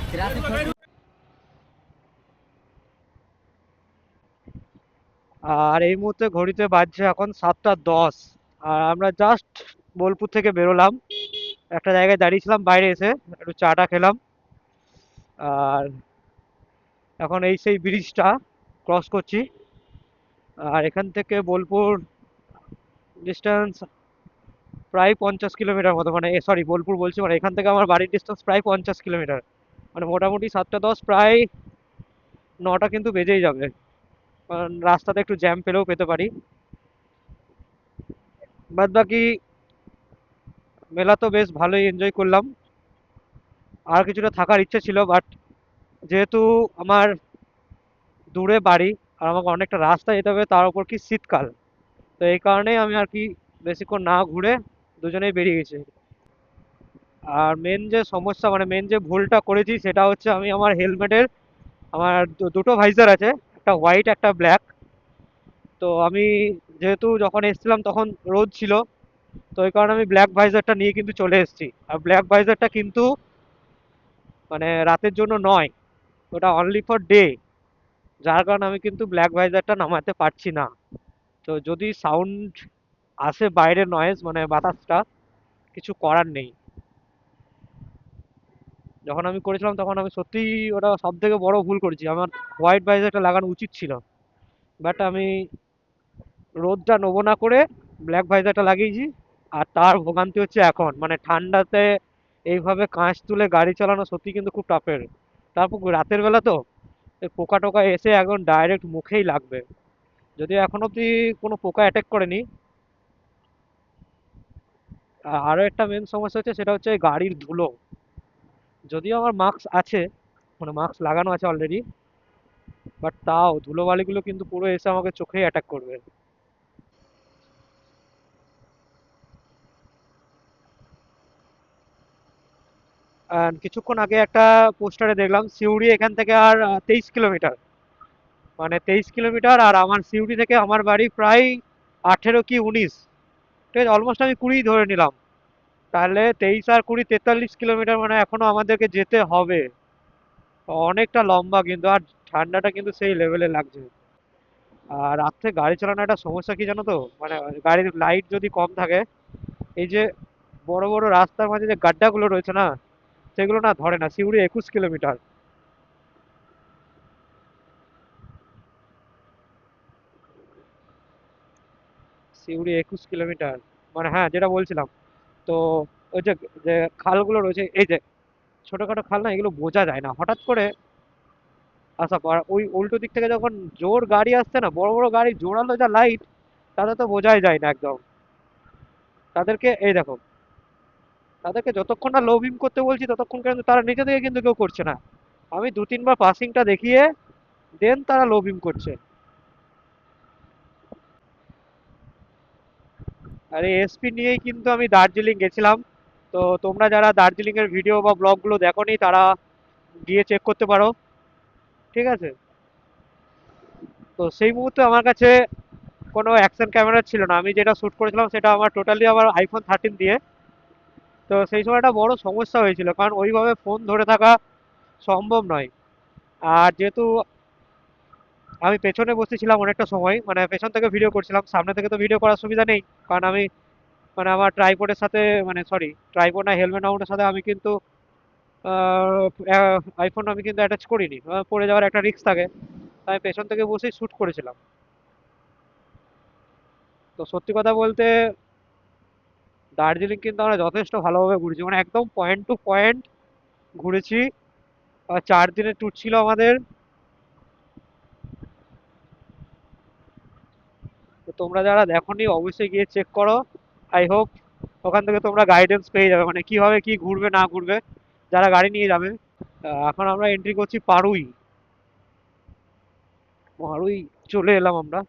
আর এই মুহূর্তে ঘড়িতে বাজছে এখন 7টা 10। আর আমরা জাস্ট বোলপুর থেকে বেরোলাম, একটা জায়গায় দাঁড়িয়েছিলাম বাইরে এসে একটু চাটা খেলাম। আর এখন এই সেই ব্রিজটা ক্রস করছি। আর এখান থেকে বোলপুর ডিস্টেন্স প্রায় 50 কিলোমিটার মতো, মানে সরি বোলপুর বলছি, মানে এখান থেকে আমার বাড়ির ডিস্টেন্স প্রায় 50 কিলোমিটার। মানে মোটামুটি 7টা 10 প্রায় 9টা কিন্তু বেজেই যাবে, কারণ রাস্তাতে একটু জ্যাম পেলেও পেতে পারি। বাদ বাকি মেলা তো বেশ ভালোই এনজয় করলাম। আর কিছুটা থাকার ইচ্ছে ছিল, বাট যেহেতু আমার দূরে বাড়ি আর আমাকে অনেকটা রাস্তা যেতে হবে, তার উপর কি শীতকাল, তো এই কারণেই আমি আর কি বেশিক্ষণ না ঘুরে দুজনেই বেরিয়ে গেছি। আর মেন যে সমস্যা, মানে মেন যে ভুলটা করেছি সেটা হচ্ছে আমি আমার হেলমেটের, আমার দুটো ভাইজার আছে, একটা হোয়াইট একটা ব্ল্যাক। তো আমি যেহেতু যখন এসেছিলাম তখন রোদ ছিল, তো ওই কারণে আমি ব্ল্যাক ভাইজারটা নিয়ে কিন্তু চলে এসেছি। আর ব্ল্যাক ভাইজারটা কিন্তু মানে রাতের জন্য নয়, ওটা অনলি ফর ডে, যার কারণে আমি কিন্তু ব্ল্যাক ভাইজারটা নামাতে পারছি না। তো যদি সাউন্ড আসে বাইরের নয়েজ, মানে বাতাসটা, কিছু করার নেই। যখন আমি করেছিলাম তখন আমি সত্যিই ওটা সব থেকে বড় ভুল করেছি, আমার হোয়াইট ভাইজারটা লাগানো উচিত ছিল। বাট আমি রোদটা নেবো না করে ব্ল্যাক ভাইজারটা লাগিয়েছি। আর তার ভোগান্তি হচ্ছে এখন, মানে ঠান্ডাতে এইভাবে কাঁচ তুলে গাড়ি চালানো সত্যি কিন্তু খুব টাফের। তারপর রাতের বেলা তো এই পোকা টোকা এসে একদম ডাইরেক্ট মুখেই লাগবে। যদিও এখন অবধি কোনো পোকা অ্যাটাক করেনি। আরও একটা মেন সমস্যা হচ্ছে, সেটা হচ্ছে এই গাড়ির ধুলো। যদিও আমার মাস্ক আছে, মানে মাস্ক লাগানো আছে অলরেডি, বাট তাও ধুলোবালিগুলো কিন্তু পুরো এসে আমাকে চোখেই অ্যাটাক করবে। আর কিছুক্ষণ আগে একটা পোস্টারে দেখলাম সিউড়ি এখান থেকে আর 23 কিলোমিটার, মানে 23 কিলোমিটার। আর আমার সিউড়ি থেকে আমার বাড়ি প্রায় 18 কি 19, ঠিক আছে, অলমোস্ট আমি 20 ধরে নিলাম। তাহলে 23 আর 20 43 কিলোমিটার, মানে এখনো আমাদেরকে যেতে হবে। অনেকটা লম্বা কিন্তু, আর ঠান্ডাটা কিন্তু সেই লেভেলে লাগছে। আর রাত্রে গাড়ি চালানো একটা সমস্যা কি জানো তো, মানে গাড়ির লাইট যদি কম থাকে, এই যে বড় বড় রাস্তার মাঝে যে গাড্ডাগুলো রয়েছে না, সেগুলো না ধরে না। সিউড়ি 21 কিলোমিটার। সিউড়ি 21 কিলোমিটার, মানে হ্যাঁ যেটা বলছিলাম। তো ওই যে যে খালগুলো রয়েছে, এই যে ছোটখাটো খাল না, এগুলো বোঝা যায় না হঠাৎ করে আসা পর ওই উল্টো দিক থেকে যখন জোর গাড়ি আসছে না, বড় বড় গাড়ি জোরালো যা লাইট, তাতে তো বোঝাই যায় না একদম। তাদেরকে এই দেখো, তাদেরকে যতক্ষণ না লো বিম করতে বলছি ততক্ষণ কিন্তু তারা নিজে থেকে কিন্তু কেউ করছে না। আমি 2-3 বার পাসিংটা দেখিয়ে দেন তারা লো বিম করছে। আর এই এসপি নিয়েই কিন্তু আমি দার্জিলিং গেছিলাম। তো তোমরা যারা দার্জিলিং এর ভিডিও বা ব্লগগুলো দেখোনি, তারা গিয়ে চেক করতে পারো, ঠিক আছে। তো সেই মুহূর্তে আমার কাছে কোনো অ্যাকশন ক্যামেরা ছিল না, আমি যেটা শ্যুট করেছিলাম সেটা আমার টোটালি আমার iPhone 13 দিয়ে। তো সেই সময় একটা বড় সমস্যা হয়েছিল, কারণ ওইভাবে ফোন ধরে থাকা সম্ভব নয়। আর যেহেতু আমি পেছনে বসেছিলাম অনেকটা সময়, মানে পেছন থেকে ভিডিও করছিলাম, সামনে থেকে তো ভিডিও করার সুবিধা নেই, কারণ আমি মানে আমার ট্রাইপডের সাথে, মানে সরি ট্রাইপড না, হেলমেট মাউন্টের সাথে আমি কিন্তু আইফোন আমি কিন্তু অ্যাটাচ করিনি, পড়ে যাওয়ার একটা রিস্ক থাকে। তাই আমি পেছন থেকে বসেই শ্যুট করেছিলাম। তো সত্যি কথা বলতে দার্জিলিং কিন্তু আমরা যথেষ্ট ভালোভাবে ঘুরেছি, মানে একদম পয়েন্ট টু পয়েন্ট ঘুরেছি। আর 4 দিনের ট্যুর ছিল আমাদের। তো তোমরা যারা দেখোনি অবশ্যই গিয়ে চেক করো। আই হোপ ওখান থেকে তোমরা গাইডেন্স পেয়ে যাবে, মানে কিভাবে কি ঘুরবে না ঘুরবে, যারা গাড়ি নিয়ে যাবে। এখন আমরা এন্ট্রি করছি পাড়ুই। পাড়ুই চলে এলাম আমরা।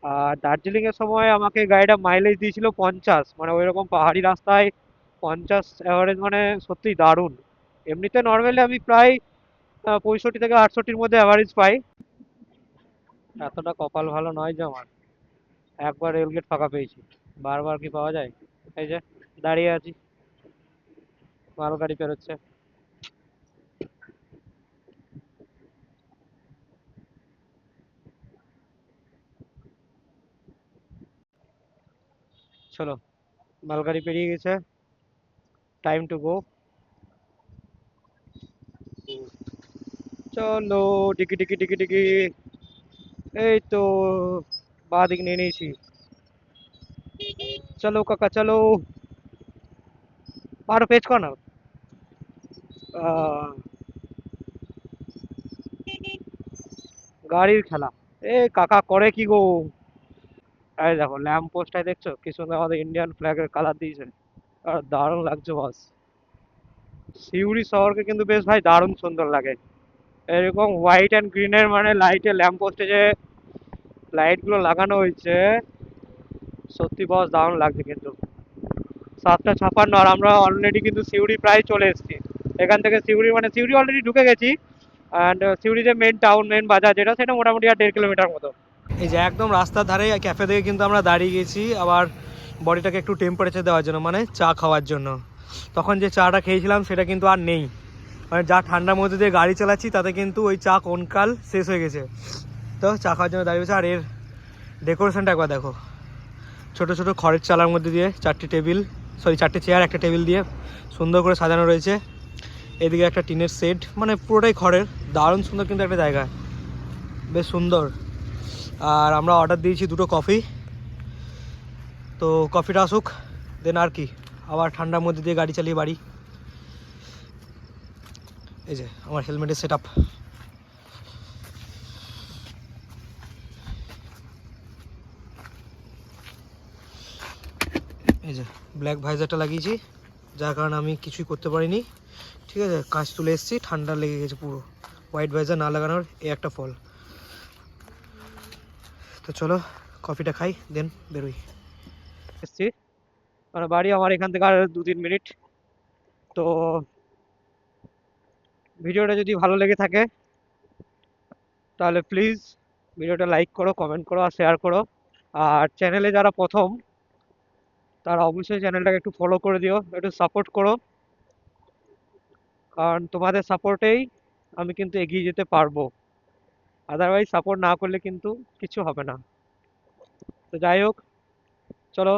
আর দার্জিলিং এর সময় আমাকে গাড়িটা মাইলেজ দিয়েছিল 50, মানে ওইরকম পাহাড়ি রাস্তায় 50 অ্যাভারেজ, মানে সত্যি দারুণ। এমনিতে নর্মালি আমি প্রায় 65 থেকে 68-র মধ্যে অ্যাভারেজ পাই। এতটা কপাল ভালো নয় যে আমার একবার রেলগেট ফাঁকা পেয়েছি। বারবার কি পাওয়া যায়? এই যে দাঁড়িয়ে আছি, মালগাড়ি পেরোচ্ছে। চলো, মালগাড়ি পেরিয়ে গেছে, টাইম টু গো। চলো, ডিকি ডিকি ডিকি ডিকি। এই তো বাঁ দিক নিয়ে নিয়েছি। চলো কাকা চলো, আরো পেচ কর না। আহ, গাড়ির খেলা। এ কাকা করে কি গো? এই দেখো ল্যাম্প পোস্টটায় দেখছো কি সুন্দর আমাদের ইন্ডিয়ান ফ্ল্যাগের কালার দিয়েছে, আর দারুণ লাগছে বস। সিউড়ি শহরকে কিন্তু বেশ ভাই দারুণ সুন্দর লাগে। এরকম হোয়াইট অ্যান্ড গ্রিনের মানে লাইটে ল্যাম্প পোস্টে যে লাইট গুলো লাগানো হয়েছে, সত্যি বস দারুণ লাগছে কিন্তু। 7টা 56, আর আমরা অলরেডি কিন্তু সিউড়ি প্রায় চলে এসেছি। এখান থেকে সিউড়ি মানে সিউড়ি অলরেডি ঢুকে গেছি। অ্যান্ড সিউড়ি যে মেন টাউন মেন বাজার যেটা, সেটা মোটামুটি আর 1.5 কিলোমিটার মতো। এই যে একদম রাস্তার ধারে ক্যাফে থেকে কিন্তু আমরা দাঁড়িয়ে গেছি আবার বডিটাকে একটু টেম্পারেচার দেওয়ার জন্য, মানে চা খাওয়ার জন্য। তখন যে চাটা খেয়েছিলাম সেটা কিন্তু আর নেই, মানে যা ঠান্ডার মধ্যে দিয়ে গাড়ি চালাচ্ছি তাতে কিন্তু ওই চা কোনকাল শেষ হয়ে গেছে। তো চা খাওয়ার জন্য দাঁড়িয়েছে। আর এর ডেকোরেশনটা একবার দেখো, ছোট ছোট খড়ের চালার মধ্যে দিয়ে 4টে চেয়ার একটা টেবিল দিয়ে সুন্দর করে সাজানো রয়েছে। এদিকে একটা টিনের সেট, মানে পুরোটাই খড়ের, দারুণ সুন্দর কিন্তু একটা জায়গা, বেশ সুন্দর। আর আমরা অর্ডার দিয়েছি 2টো কফি। তো কফিটা আসুক, দেন আর কি, আবার ঠান্ডার মধ্যে দিয়ে গাড়ি চালিয়ে বাড়ি। এই যে আমার হেলমেটের সেট আপ। এই যে ব্ল্যাক ভাইজারটা লাগিয়েছি, যার কারণে আমি কিছুই করতে পারিনি। ঠিক আছে, কাজ তুলে এসেছি, ঠান্ডা লেগে গেছে পুরো। হোয়াইট ভাইজার না লাগানোর এ একটা ফল। তো চলো কফিটা খাই, দেন বেরোই। এসছি, মানে বাড়ি আমার এখান থেকে আর 2-3 মিনিট। তো ভিডিওটা যদি ভালো লেগে থাকে তাহলে প্লিজ ভিডিওটা লাইক করো, কমেন্ট করো আর শেয়ার করো। আর চ্যানেলে যারা প্রথম, তারা অবশ্যই চ্যানেলটাকে একটু ফলো করে দিও, একটু সাপোর্ট করো। কারণ তোমাদের সাপোর্টেই আমি কিন্তু এগিয়ে যেতে পারবো, আদারওয়াইজ সাপোর্ট না করলে কিন্তু কিছু হবে না। তো যাই হোক, চলো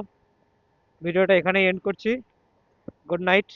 ভিডিওটা এখানেই এন্ড করছি। Good night.